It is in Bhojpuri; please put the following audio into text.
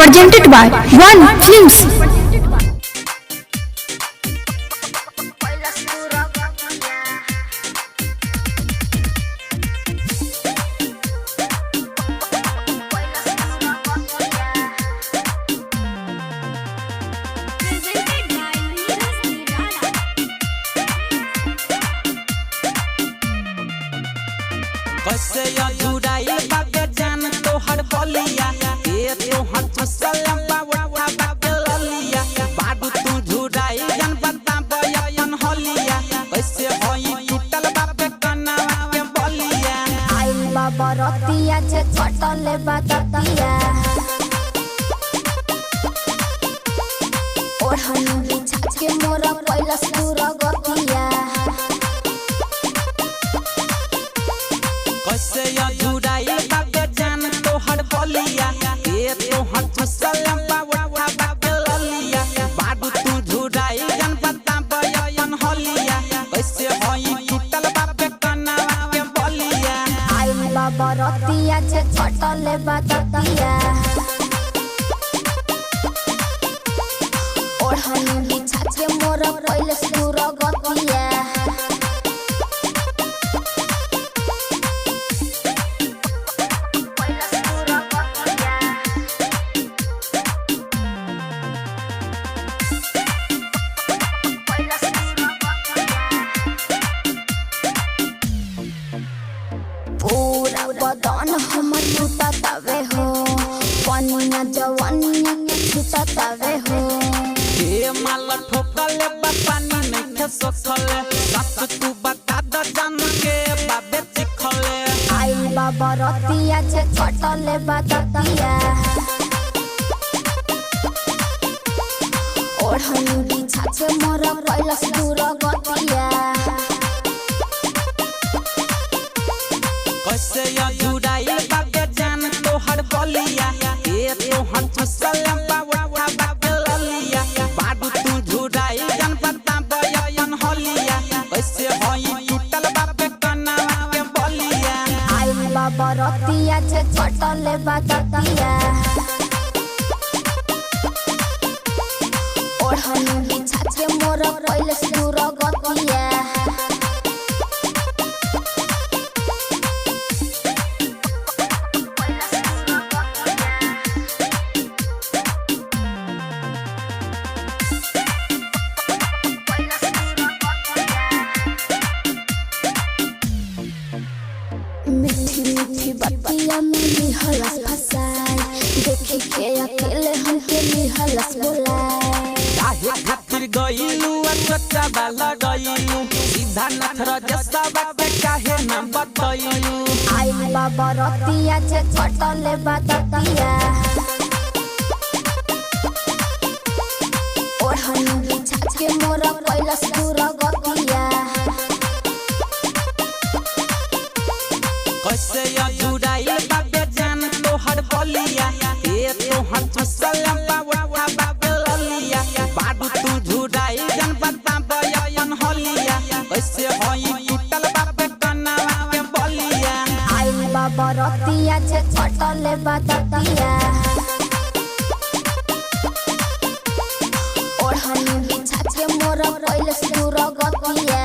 presented by One Films. कैसे अधूराई बाबे जान तोहर बलिया ए तोहर चुसला बावटा बाके ललिया बाडू तू झुराई जान बताबे अपन हलिया कैसे होई टूटल बाबे कनावा के बलिया आई बाबा रतिया जे छटले बातिया ओढ़नी बिछा के मोर पहिला सुर गतिया कैसे अधूराई बाबे जान तोहर बलिया ए तोहर चुसला बावटा बाके ललिया बाडू तू झुराई जान बताबे अपन हलिया कैसे होई टूटल बाबे कनावा के बलिया आई बाबा रतिया जे छटले बातिया ओढ़नी बिछा के मोर पहिला सुर गतिया पूरा बदन हमर टूटा तवे हो पनिया जवानिया के छूटा तवे हो ए माल ठोकले पानी नहीं खे सोखले सच तू बता द जान के बाबे चिखले आई बाबा रतिया जे छटले बातिया ओढ़नी बिछा के मोर पहिला सुर गतिया कैसे अधूराई बाबे जान तोहर बलिया ए तोहर चुसला बावटा बाके ललिया बाडू तू झुराई जान बताबे अपन हलिया कैसे होई टूटल बाबे कनावा के बलिया आई बाबा रतिया जे छटले बातिया ओढ़नी बिछा के मोर पहिला सुर गतिया मीठी मीठी बतिया में लिहलस फसाई देखे के अकेले हमके लिहलस बोलाई काहे खातिर गइलू अच्छा बाला गइलू सीधा नखरा जैसा बाटे काहे ना बतइलू आई बाबा रतिया जे छटले बातिया ओढ़नी बिछा के मोर पहिला सुर गतिया कैसे अधूराई बाबे जान तोहर बलिया ए तोहर चुसला बावटा बाके ललिया बाडू तू झुराई जान बताबे अपन हलिया कैसे होई टूटल बाबे कनावा के बलिया आई बाबा रतिया जे छटले बातिया ओढ़नी बिछा के मोर पहिला सुर गतिया